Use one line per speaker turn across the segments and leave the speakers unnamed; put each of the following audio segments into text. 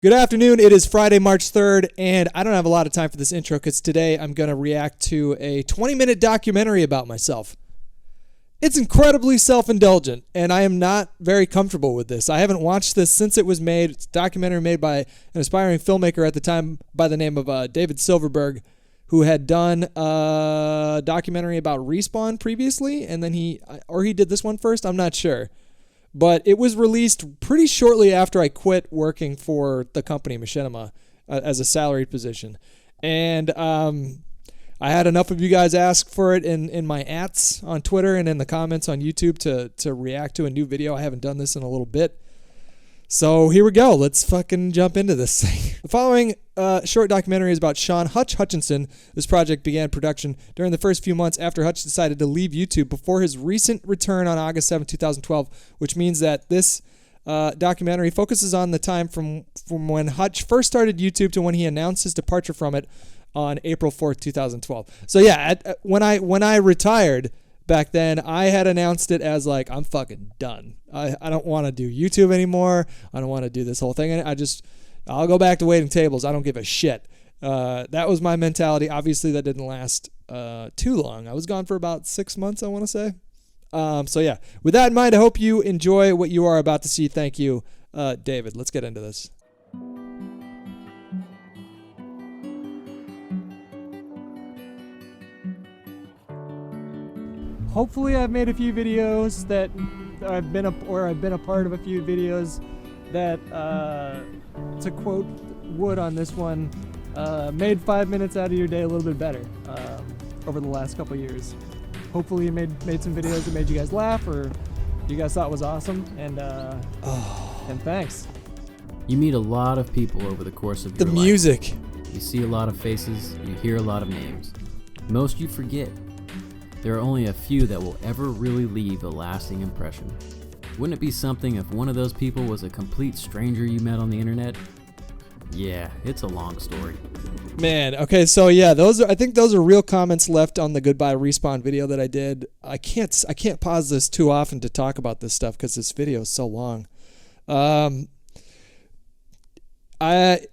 Good afternoon. It is Friday, March 3rd, and I don't have a lot of time for this intro because today I'm going to react to a 20-minute documentary about myself. It's incredibly self-indulgent, and I am not very comfortable with this. I haven't watched this since it was made. It's a documentary made by an aspiring filmmaker at the time by the name of David Silverberg, who had done a documentary about Respawn previously, and then he did this one first. I'm not sure. But it was released pretty shortly after I quit working for the company Machinima as a salaried position. And I had enough of you guys ask for it in my ats on Twitter and in the comments on YouTube to react to a new video. I haven't done this in a little bit. So here we go. Let's fucking jump into this thing. The following short documentary is about Sean Hutch Hutchinson. This project began production during the first few months after Hutch decided to leave YouTube before his recent return on August 7, 2012, which means that this documentary focuses on the time from when Hutch first started YouTube to when he announced his departure from it on April 4th, 2012. So yeah, when I retired back then, I had announced it as like, I'm fucking done. I don't want to do YouTube anymore. I don't want to do this whole thing. I'll go back to waiting tables. I don't give a shit. That was my mentality. Obviously, that didn't last too long. I was gone for about 6 months, I want to say. So yeah, with that in mind, I hope you enjoy what you are about to see. Thank you, David. Let's get into this. Hopefully I've made a few videos that I've been a part of a few videos that, to quote Wood on this one, made 5 minutes out of your day a little bit better over the last couple years. Hopefully you made some videos that made you guys laugh or you guys thought was awesome, and thanks.
You meet a lot of people over the course of your life.
The music.
You see a lot of faces, you hear a lot of names. Most you forget. There are only a few that will ever really leave a lasting impression. Wouldn't it be something if one of those people was a complete stranger you met on the internet? Yeah, it's a long story.
Man, okay, so yeah, I think those are real comments left on the Goodbye Respawn video that I did. I can't pause this too often to talk about this stuff because this video is so long. It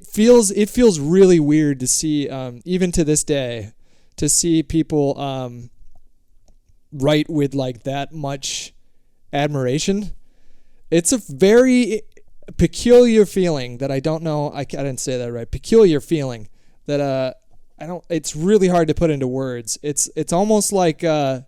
feels really weird to see, even to this day, to see people write with like that much admiration. It's a very peculiar feeling that I don't know. I didn't say that right. Peculiar feeling that it's really hard to put into words. It's almost like you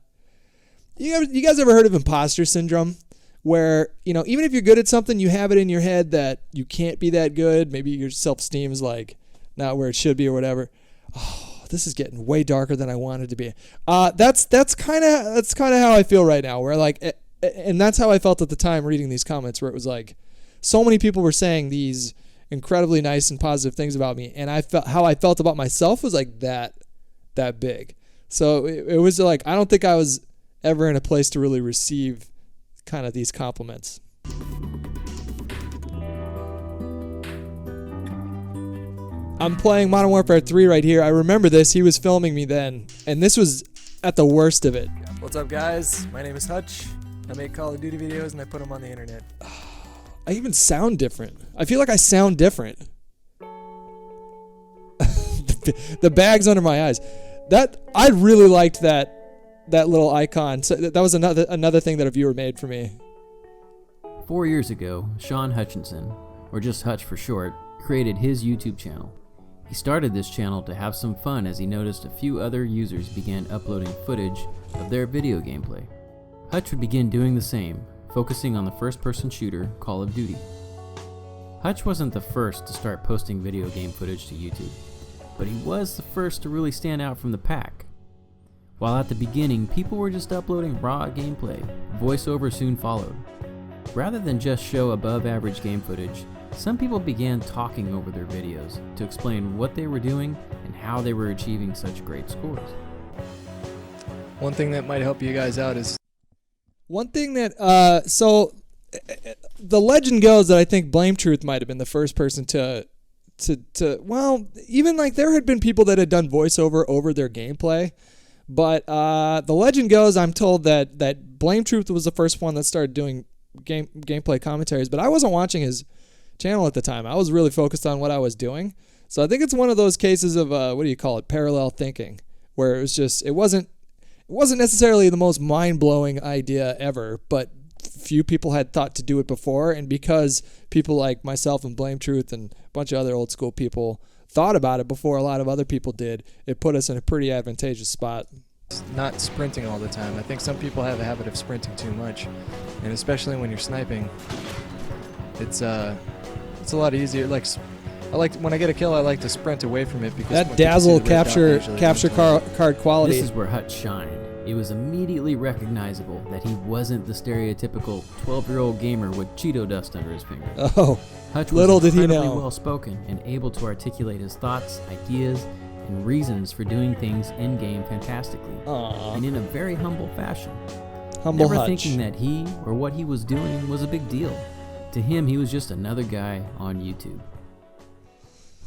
guys ever heard of imposter syndrome, where even if you're good at something, you have it in your head that you can't be that good. Maybe your self-esteem is like not where it should be or whatever. Oh, this is getting way darker than I wanted to be. That's kind of how I feel right now. Where like, and that's how I felt at the time reading these comments, where it was like, so many people were saying these incredibly nice and positive things about me, and how I felt about myself was like that big. So it was like, I don't think I was ever in a place to really receive kind of these compliments. I'm playing Modern Warfare 3 right here. I remember this. He was filming me then, and this was at the worst of it. What's up, guys? My name is Hutch. I make Call of Duty videos, and I put them on the internet. I even sound different. I feel like I sound different. The bags under my eyes. I really liked that little icon. So that was another thing that a viewer made for me.
4 years ago, Sean Hutchinson, or just Hutch for short, created his YouTube channel. He started this channel to have some fun as he noticed a few other users began uploading footage of their video gameplay. Hutch would begin doing the same, focusing on the first-person shooter Call of Duty. Hutch wasn't the first to start posting video game footage to YouTube, but he was the first to really stand out from the pack. While at the beginning, people were just uploading raw gameplay, voiceover soon followed. Rather than just show above-average game footage, some people began talking over their videos to explain what they were doing and how they were achieving such great scores.
One thing that might help you guys out is so the legend goes that I think Blame Truth might have been the first person to well, even like there had been people that had done voiceover over their gameplay, but the legend goes, I'm told that Blame Truth was the first one that started doing gameplay commentaries, but I wasn't watching his channel at the time. I was really focused on what I was doing. So I think it's one of those cases of parallel thinking, where it wasn't necessarily the most mind-blowing idea ever, but few people had thought to do it before, and because people like myself and Blame Truth and a bunch of other old school people thought about it before a lot of other people did, it put us in a pretty advantageous spot.
Not sprinting all the time. I think some people have a habit of sprinting too much, and especially when you're sniping, it's a lot easier. When I get a kill, I like to sprint away from it because
that dazzle capture card quality.
This is where Hutch shined. It was immediately recognizable that he wasn't the stereotypical 12-year-old gamer with Cheeto dust under his finger.
Oh,
Hutch was
little did he
incredibly
know.
well-spoken and able to articulate his thoughts, ideas, and reasons for doing things in-game fantastically.
Aww.
And in a very humble fashion.
Humble
Never
Hutch.
thinking that he or what he was doing was a big deal. To him, he was just another guy on YouTube.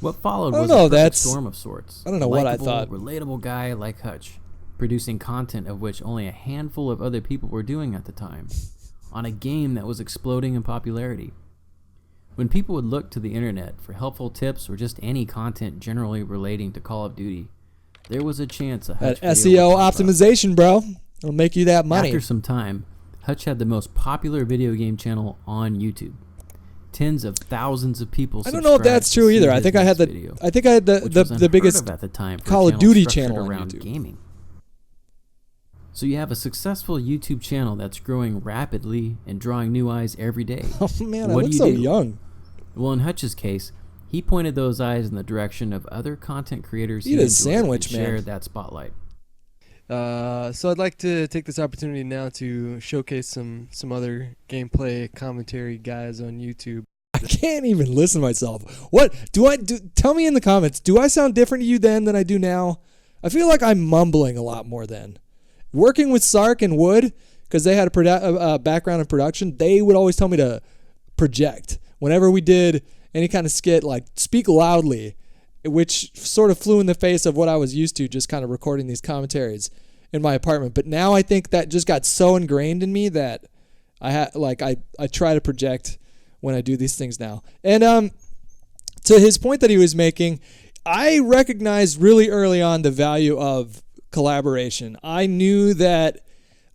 What followed was a perfect storm of sorts.
I don't know what I
Likeable,
thought.
Relatable guy like Hutch, producing content of which only a handful of other people were doing at the time, on a game that was exploding in popularity. When people would look to the internet for helpful tips or just any content generally relating to Call of Duty, there was a chance a Hutch
that
video
SEO
would pop up.
optimization, bro. It'll make you that money.
After some time, Hutch had the most popular video game channel on YouTube. Tens of thousands of people.
I don't know if that's true either. I think I had the biggest
at the time
Call of Duty
structured
channel on
around
YouTube.
Gaming. So you have a successful YouTube channel that's growing rapidly and drawing new eyes every day.
Oh man,
What
I look
do you
so
do?
young.
Well, in Hutch's case, he pointed those eyes in the direction of other content creators
Eat
he
a
enjoyed
sandwich,
and
man.
shared that spotlight.
So I'd like to take this opportunity now to showcase some other gameplay commentary guys on YouTube.
I can't even listen to myself. What do I do? Tell me in the comments. Do I sound different to you then than I do now? I feel like I'm mumbling a lot more then. Working with Sark and Wood, because they had a background in production, they would always tell me to project. Whenever we did any kind of skit, like speak loudly, which sort of flew in the face of what I was used to, just kind of recording these commentaries in my apartment. But now I think that just got so ingrained in me that I try to project when I do these things now. And to his point that he was making, I recognized really early on the value of collaboration. I knew that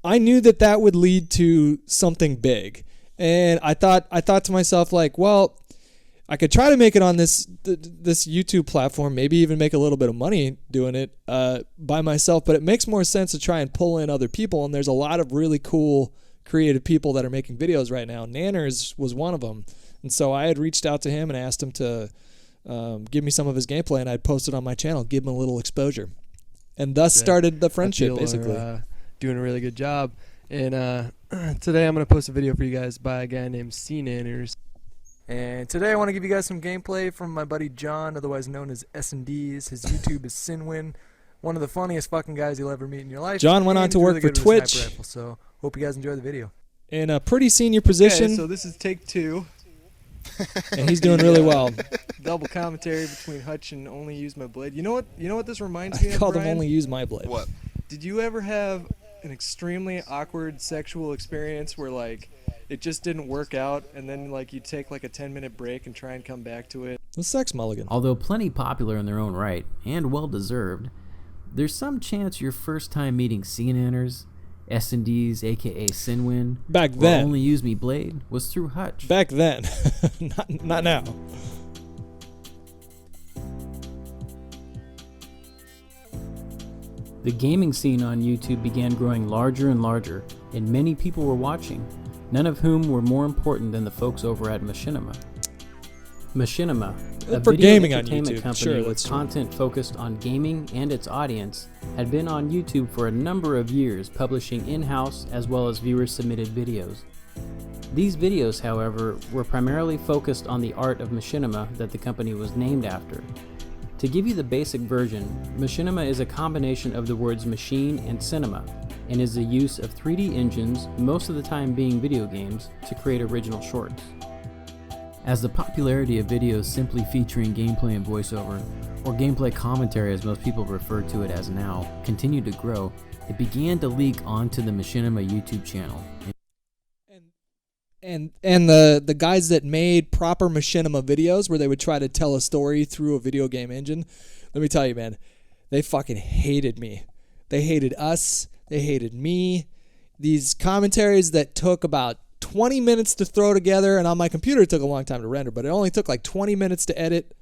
would lead to something big. And I thought to myself, like, well, I could try to make it on this YouTube platform, maybe even make a little bit of money doing it by myself, but it makes more sense to try and pull in other people, and there's a lot of really cool creative people that are making videos right now. Nanners was one of them, and so I had reached out to him and asked him to give me some of his gameplay, and I'd post it on my channel, give him a little exposure, and thus started the friendship, basically.
Doing a really good job. And today I'm going to post a video for you guys by a guy named C-Nanners. And today I want to give you guys some gameplay from my buddy John, otherwise known as S&Ds. His YouTube is Sinwin. One of the funniest fucking guys you'll ever meet in your life.
John went on to work for Twitch.
Rifle, so hope you guys enjoy the video.
In a pretty senior position.
Okay, so this is take 2.
And he's doing really well.
Double commentary between Hutch and Only Use My Blade. You know what this reminds me
I
of,
called him
Brian?
Only Use My Blade.
What?
Did you ever have an extremely awkward sexual experience where like it just didn't work out, and then like you take like a 10-minute break and try and come back to it?
The sex mulligan.
Although plenty popular in their own right, and well-deserved, there's some chance your first time meeting C-Nanners, S&Ds, aka Sinwin,
Back
or
then.
Only Use Me Blade, was through Hutch.
Back then. not now.
The gaming scene on YouTube began growing larger and larger, and many people were watching, none of whom were more important than the folks over at Machinima. Machinima, a
For
video
gaming on
entertainment
YouTube,
company
sure,
with
that's true.
content focused on gaming and its audience, had been on YouTube for a number of years, publishing in-house as well as viewer-submitted videos. These videos, however, were primarily focused on the art of Machinima that the company was named after. To give you the basic version, Machinima is a combination of the words machine and cinema, and is the use of 3D engines, most of the time being video games, to create original shorts. As the popularity of videos simply featuring gameplay and voiceover, or gameplay commentary as most people refer to it as now, continued to grow, it began to leak onto the Machinima YouTube channel.
and the guys that made proper machinima videos where they would try to tell a story through a video game engine, let me tell you, man, they fucking hated me. They hated us. They hated me. These commentaries that took about 20 minutes to throw together, and on my computer it took a long time to render, but it only took like 20 minutes to edit.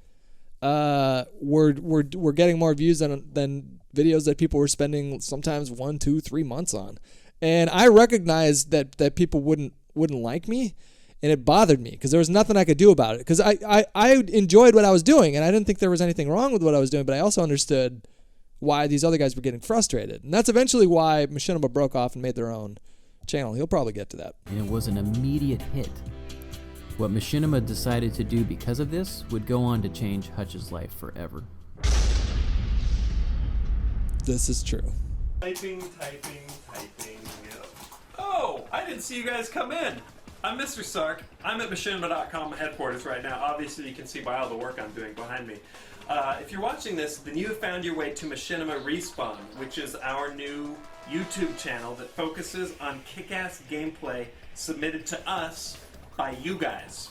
We're getting more views than videos that people were spending sometimes 1, 2, 3 months on. And I recognized that people wouldn't like me, and it bothered me because there was nothing I could do about it. Because I enjoyed what I was doing, and I didn't think there was anything wrong with what I was doing, but I also understood why these other guys were getting frustrated. And that's eventually why Machinima broke off and made their own channel. He'll probably get to that.
And it was an immediate hit. What Machinima decided to do because of this would go on to change Hutch's life forever.
This is true.
Typing. Oh, I didn't see you guys come in. I'm Mr. Sark. I'm at Machinima.com headquarters right now. Obviously, you can see by all the work I'm doing behind me. If you're watching this, then you have found your way to Machinima Respawn, which is our new YouTube channel that focuses on kick-ass gameplay submitted to us by you guys.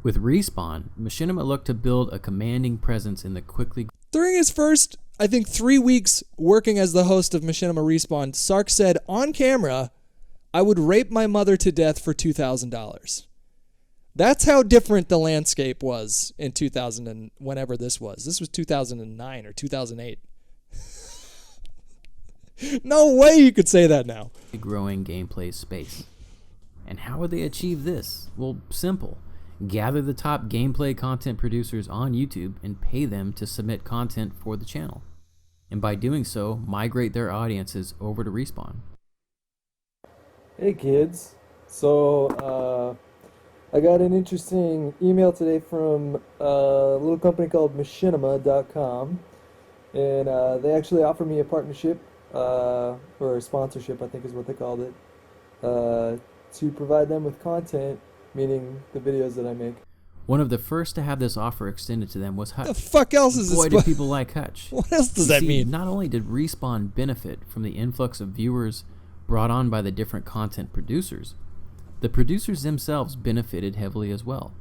With Respawn, Machinima looked to build a commanding presence in the quickly...
During his first, I think, 3 weeks working as the host of Machinima Respawn, Sark said on camera, I would rape my mother to death for $2,000. That's how different the landscape was in 2000 and whenever this was. This was 2009 or 2008. No way you could say that now.
growing gameplay space. And how would they achieve this? Well, simple. Gather the top gameplay content producers on YouTube and pay them to submit content for the channel. And by doing so, migrate their audiences over to Respawn.
Hey kids, so I got an interesting email today from a little company called Machinima.com, and they actually offered me a partnership, or a sponsorship I think is what they called it, to provide them with content, meaning the videos that I make.
One of the first to have this offer extended to them was Hutch.
The fuck else is
Boy,
this?
do people like Hutch.
What else does
You
that
see,
mean?
Not only did Respawn benefit from the influx of viewers brought on by the different content producers, the producers themselves benefited heavily as well.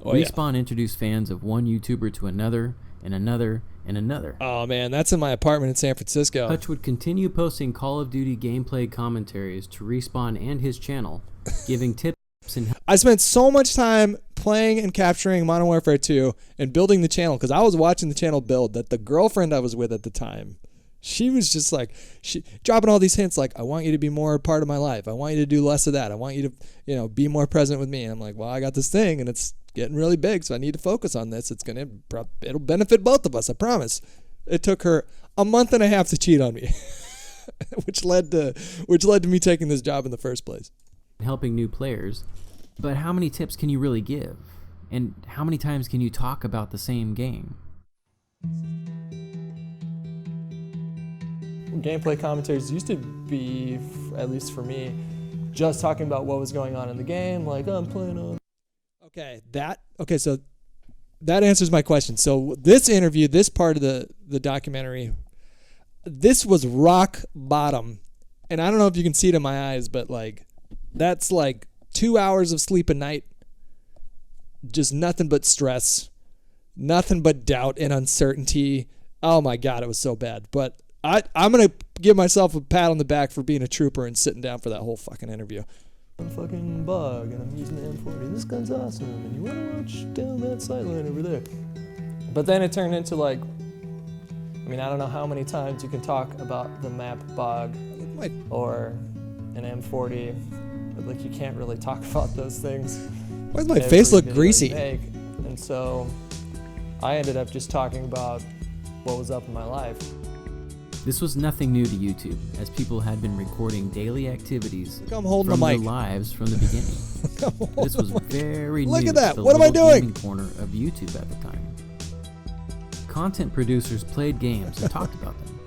Oh, yeah.
Respawn introduced fans of one YouTuber to another, and another, and another.
Oh man, that's in my apartment in San Francisco.
Hutch would continue posting Call of Duty gameplay commentaries to Respawn and his channel, giving tips and
I spent so much time playing and capturing Modern Warfare 2 and building the channel because I was watching the channel build that the girlfriend I was with at the time, she was just like, she dropping all these hints like, I want you to be more a part of my life. I want you to do less of that. I want you to, be more present with me. And I'm like, well, I got this thing and it's getting really big, so I need to focus on this. It'll benefit both of us, I promise. It took her a month and a half to cheat on me, which led to me taking this job in the first place.
helping new players. But how many tips can you really give? And how many times can you talk about the same game?
Gameplay commentaries used to be, at least for me, just talking about what was going on in the game, like, oh, I'm playing on.
So that answers my question. So this interview, this part of the documentary, this was rock bottom. And I don't know if you can see it in my eyes, but like, that's like 2 hours of sleep a night. Just nothing but stress, nothing but doubt and uncertainty. Oh my God, it was so bad. But I'm going to give myself a pat on the back for being a trooper and sitting down for that whole fucking interview.
I'm fucking bug, and I'm using the M40. This gun's awesome, and you want to watch down that sideline over there. But then it turned into like, I don't know how many times you can talk about the map bog or an M40, but like you can't really talk about those things.
Why does my face look
video
greasy?
you make. And so I ended up just talking about what was up in my life.
This was nothing new to YouTube, as people had been recording daily activities
I'm holding
from
the
their
mic.
lives from the beginning. This was very
Look
new
at that.
to the
What am I
little
doing?
gaming corner of YouTube at the time. Content producers played games and talked about them.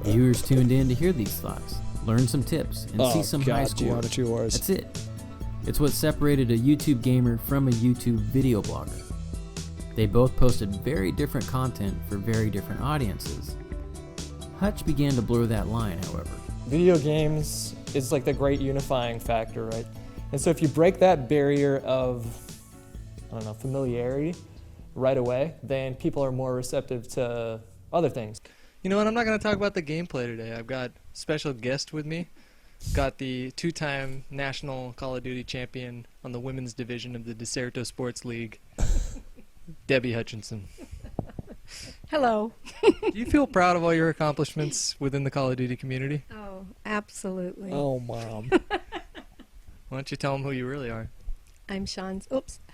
Viewers tuned in to hear these thoughts, learn some tips, and see some high scores.
Geometry Wars.
That's it. It's what separated a YouTube gamer from a YouTube video blogger. They both posted very different content for very different audiences. Hutch began to blur that line, however.
Video games is like the great unifying factor, right?
And so if you break that barrier of, I don't know, familiarity right away, then people are more receptive to other things.
You know what? I'm not going to talk about the gameplay today. I've got a special guest with me. Got the 2-time national Call of Duty champion on the women's division of the Deserto Sports League, Debbie Hutchinson.
Hello.
Do you feel proud of all your accomplishments within the Call of Duty community?
Oh, absolutely.
Oh, Mom.
Why don't you tell them who you really are?
I'm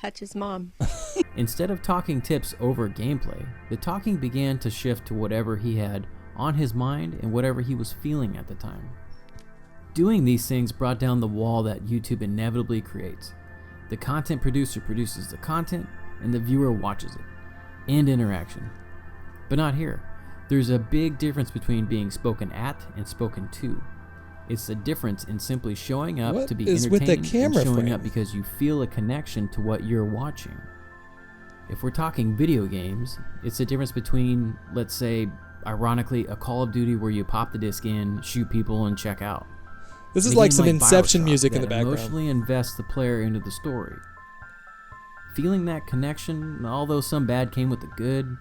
Hutch's mom.
Instead of talking tips over gameplay, the talking began to shift to whatever he had on his mind and whatever he was feeling at the time. Doing these things brought down the wall that YouTube inevitably creates. The content producer produces the content and the viewer watches it. End interaction. But not here. There's a big difference between being spoken at and spoken to. It's the difference in simply showing up
What
to be
is with
entertained
the camera
and showing
frame?
up because you feel a connection to what you're watching. If we're talking video games, it's the difference between, let's say, ironically, a Call of Duty where you pop the disc in, shoot people, and check out.
This is
And a
like
game
some Inception
BioShock
music in the
that
background.
emotionally invests the player into the story. Feeling that connection, although some bad came with the good,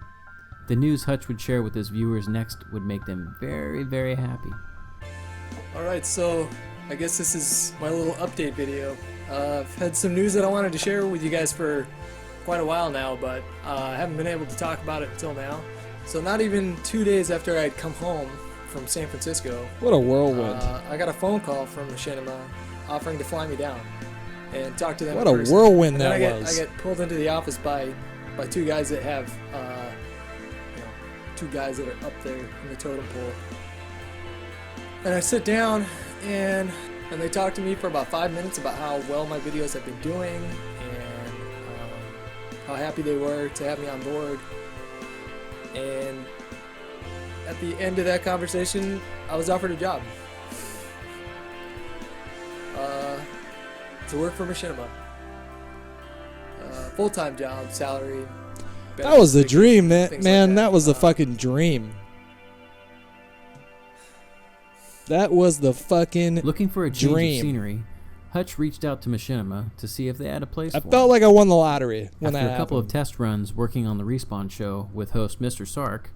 the news Hutch would share with his viewers next would make them very, very happy.
Alright, so I guess this is my little update video. I've had some news that I wanted to share with you guys for quite a while now, but I haven't been able to talk about it until now. So not even 2 days after I'd come home from San Francisco,
What a whirlwind.
I got a phone call from Machinima offering to fly me down and talk to them.
What
in
a
person.
whirlwind
And then
that was.
I get pulled into the office by two guys that have, two guys that are up there in the totem pole. And I sit down and they talk to me for about 5 minutes about how well my videos have been doing and how happy they were to have me on board. And at the end of that conversation, I was offered a job to work for Machinima. Full-time job, salary.
That was the
benefits,
dream,
things like
man. That was the fucking dream. That was the fucking
Looking for a change
dream.
of scenery, Hutch reached out to Machinima to see if they had a place
I
for
felt
him.
like I won the lottery when
After
that
a couple of
happened.
test runs working on the Respawn show with host Mr. Sark,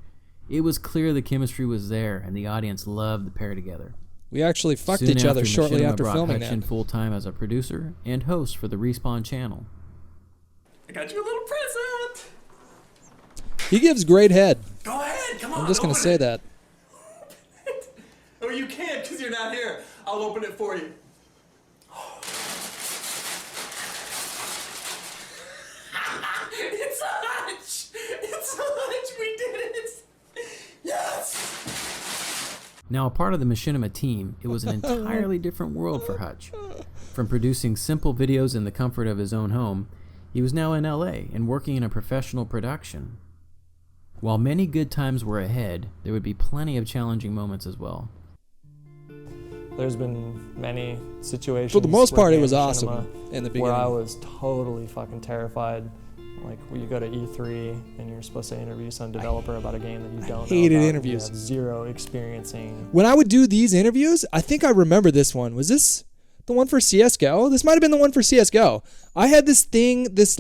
it was clear the chemistry was there and the audience loved the pair together.
We actually fucked
Soon
each other
after,
shortly
Machinima
after
brought
filming
Hutch in
that.
full-time as a producer and host for the Respawn channel.
I got you a little present.
He gives great head.
Go ahead, come on.
I'm just gonna
open
say
it.
that.
Oh, you can't because you're not here. I'll open it for you. It's Hutch! It's Hutch! We did it! Yes!
Now a part of the Machinima team, it was an entirely different world for Hutch. From producing simple videos in the comfort of his own home, he was now in LA and working in a professional production. While many good times were ahead, there would be plenty of challenging moments as well.
There's been many situations.
For the most part, it
with
was
Game
awesome
Machinima
in the
where I
beginning.
was totally fucking terrified. Like when you go to E3 and you're supposed to interview some developer about a game that you don't
hated
know about,
interviews.
You have zero experiencing.
When I would do these interviews, I think I remember this one. Was this the one for CSGO? This might have been the one for CSGO. I had this thing, this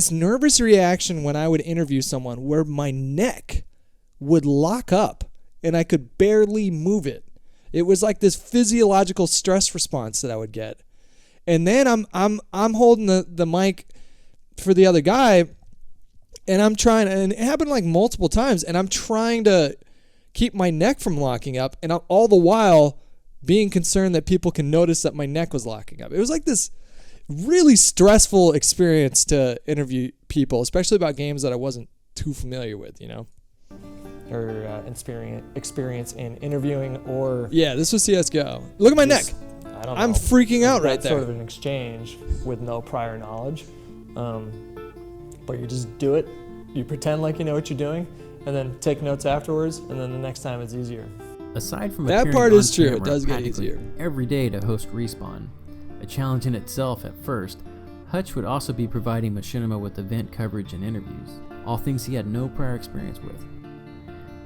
nervous reaction when I would interview someone where my neck would lock up and I could barely move it. It was like this physiological stress response that I would get. And then I'm holding the mic for the other guy and I'm trying, and it happened like multiple times, and I'm trying to keep my neck from locking up, and I'm all the while being concerned that people can notice that my neck was locking up. It was like this really stressful experience to interview people, especially about games that I wasn't too familiar with, you know?
Or experience in interviewing, or
Yeah, this was CSGO. Look at my neck.
just, I don't
I'm
know.
freaking out right
That's
there.
sort of an exchange with no prior knowledge, but you just do it. You pretend like you know what you're doing, and then take notes afterwards, and then the next time it's easier.
Aside from
That
appearing
part
on
is true. It
camera
does get
practically
easier.
every day to host Respawn, a challenge in itself at first, Hutch would also be providing Machinima with event coverage and interviews, all things he had no prior experience with.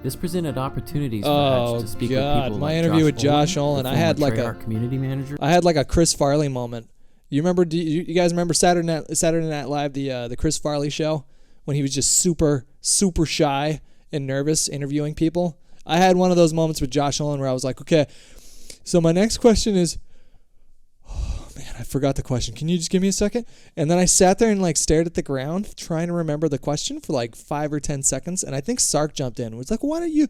This presented opportunities for Hutch
Oh
to speak with
God!
people
My
like
interview with Josh
Olin,
Olin,
the
I had
former
like a
Treyarch community manager.
I had like a Chris Farley moment. You remember? You guys remember Saturday Night Live, the Chris Farley show, when he was just super shy and nervous interviewing people? I had one of those moments with Josh Olin where I was like, okay, so my next question is, oh man, I forgot the question. Can you just give me a second? And then I sat there and like stared at the ground trying to remember the question for like 5 or 10 seconds. And I think Sark jumped in and was like, why don't you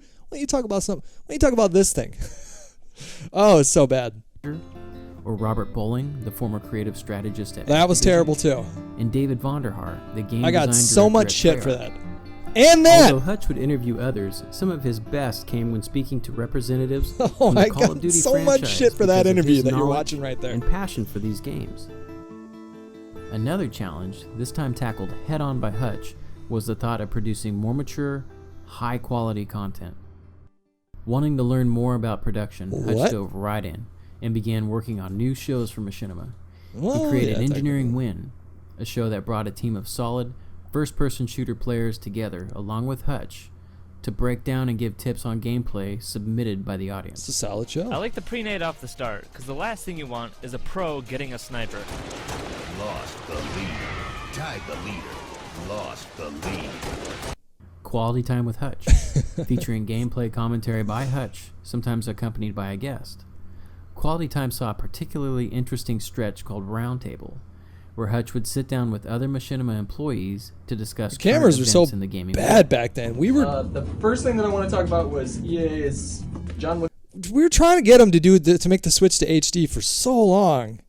talk about something? Why don't you talk about this thing? Oh, it's so bad.
Or Robert Bowling, the former creative strategist at
That was
Activision,
terrible too.
and David Vonderhaar, the game
I got
design
so
director
much
at
shit for
Treyarch.
that. And that.
Although Hutch would interview others, some of his best came when speaking to representatives
Oh,
from the
I
Call of
got
Duty
so
franchise
much shit for that
because of
interview
his
that you're
knowledge
watching right there.
and passion for these games. Another challenge, this time tackled head-on by Hutch, was the thought of producing more mature, high-quality content. Wanting to learn more about production,
What?
Hutch dove right in and began working on new shows for Machinima.
Well,
He created
yeah,
Engineering Win, a show that brought a team of solid, first-person shooter players together, along with Hutch, to break down and give tips on gameplay submitted by the audience.
It's a solid show.
I like the pre-nade off the start, because the last thing you want is a pro getting a sniper.
Lost the lead. Tied the leader. Lost the lead.
Quality Time with Hutch, featuring gameplay commentary by Hutch, sometimes accompanied by a guest. Quality Time saw a particularly interesting stretch called Roundtable, where Hutch would sit down with other Machinima employees to discuss
The cameras
current
were so
events in the gaming
bad
world.
back then. We were
The first thing that I want to talk about was EA's John Wick.
we were trying to get them to make the switch to HD for so long,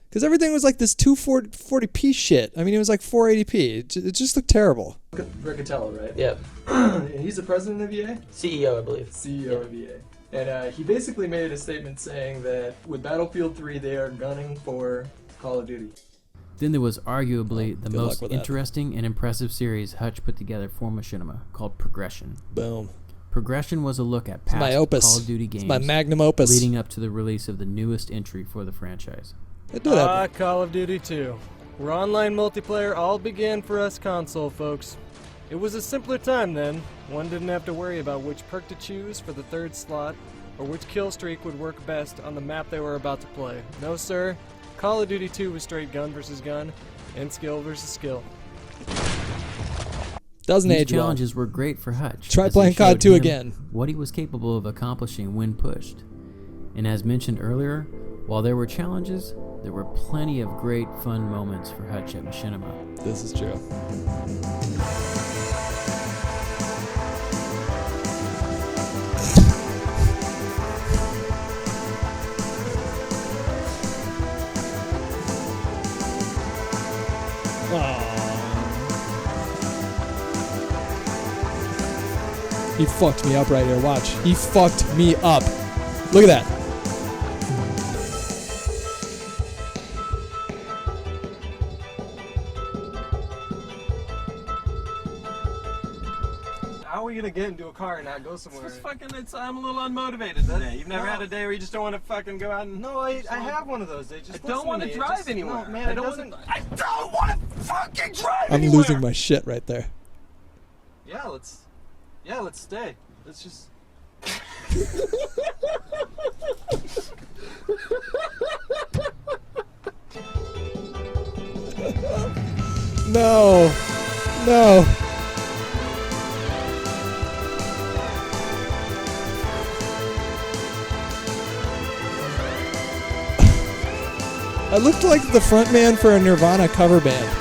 because everything was like this 240p shit. I mean, it was like 480p. It just looked terrible.
Riccatello, right?
Yeah,
He's the president of EA?
CEO, I believe.
CEO of EA. And he basically made a statement saying that with Battlefield 3, they are gunning for Call of Duty.
Then there was arguably the
good luck
most
with that.
interesting and impressive series Hutch put together for Machinima, called Progression.
Boom.
Progression was a look at
It's
past
my opus.
Call of Duty games
It's my magnum opus.
leading up to the release of the newest entry for the franchise.
I do that.
Call of Duty 2. Where online multiplayer all began for us console folks. It was a simpler time then. One didn't have to worry about which perk to choose for the third slot, or which kill streak would work best on the map they were about to play. No sir, Call of Duty 2 was straight gun versus gun, and skill versus skill.
Doesn't
These
age well.
challenges were great for Hutch.
Try
as they
playing COD
showed
2
him
again.
What he was capable of accomplishing when pushed. And as mentioned earlier, while there were challenges, there were plenty of great fun moments for Hutch at Machinima.
This is true. He fucked me up right here. Watch. He fucked me up. Look at that.
How are we gonna get into a car and not go somewhere?
I'm a little unmotivated today. You've never had a day where you just don't want to fucking go out and...
No, I have one of those. They just
I don't want to drive anywhere.
No, man,
I
it
don't
doesn't.
want to... I don't want to fucking drive
I'm
anywhere.
losing my shit right there.
Yeah, let's stay. Let's just.
No. No. I looked like the front man for a Nirvana cover band.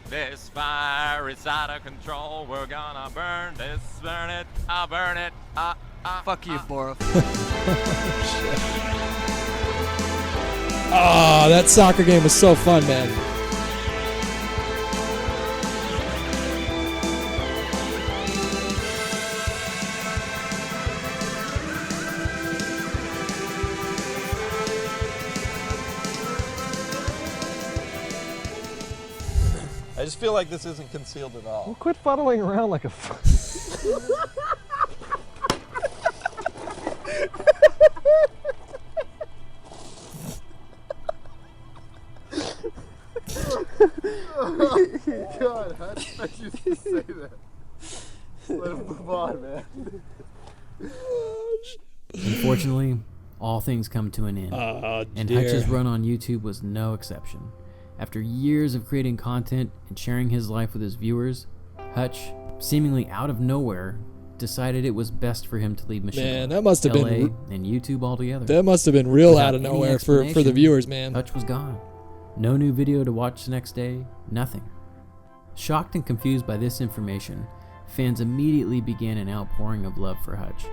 This fire is out of control. We're gonna burn this, burn it, I'll burn it.
Fuck you, Borough.
Oh, that soccer game was so fun, man.
I just feel like this isn't concealed at all.
Well, quit fuddling around like a.
God, I expect you to say that. Let him move on, man.
Unfortunately, all things come to an end. And Hutch's run on YouTube was no exception. After years of creating content and sharing his life with his viewers, Hutch, seemingly out of nowhere, decided it was best for him to leave Machinima,
Man, that must have
LA,
been
and YouTube altogether.
That must have been real
Without
out of
any
nowhere for the
explanation,
viewers, man.
Hutch was gone. No new video to watch the next day, nothing. Shocked and confused by this information, fans immediately began an outpouring of love for Hutch.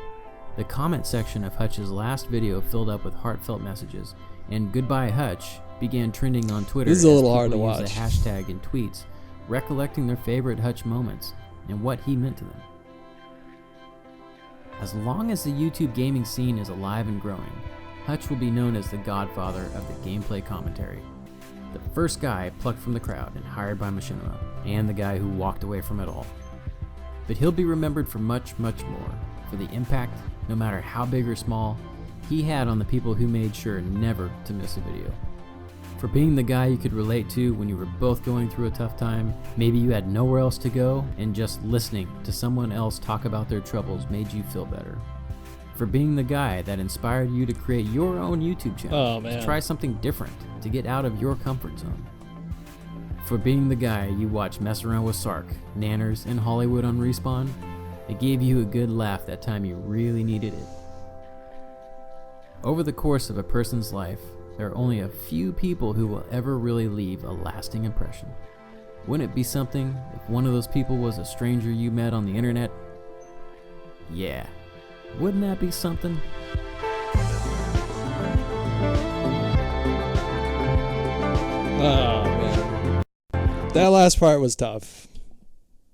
The comment section of Hutch's last video filled up with heartfelt messages, and Goodbye Hutch began trending on Twitter.
This is a
as
little hard
people
to
used
watch.
the hashtag in tweets, recollecting their favorite Hutch moments and what he meant to them. As long as the YouTube gaming scene is alive and growing, Hutch will be known as the godfather of the gameplay commentary. The first guy plucked from the crowd and hired by Machinima, and the guy who walked away from it all. But he'll be remembered for much, much more, for the impact, no matter how big or small, he had on the people who made sure never to miss a video. For being the guy you could relate to when you were both going through a tough time, maybe you had nowhere else to go, and just listening to someone else talk about their troubles made you feel better. For being the guy that inspired you to create your own YouTube channel, to try something different, to get out of your comfort zone. For being the guy you watch mess around with Sark, Nanners, and Hollywood on Respawn, it gave you a good laugh that time you really needed it. Over the course of a person's life, there are only a few people who will ever really leave a lasting impression. Wouldn't it be something if one of those people was a stranger you met on the internet? Yeah. Wouldn't that be something?
Oh, man. That last part was tough.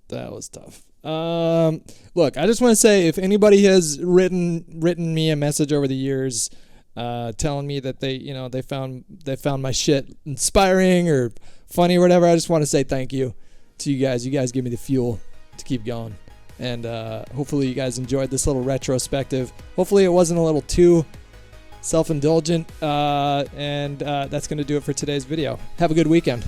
That was tough. Look, I just want to say, if anybody has written me a message over the years, telling me that they found my shit inspiring or funny or whatever, I just want to say thank you to you guys. You guys give me the fuel to keep going. And hopefully you guys enjoyed this little retrospective. Hopefully it wasn't a little too self-indulgent. And that's going to do it for today's video. Have a good weekend.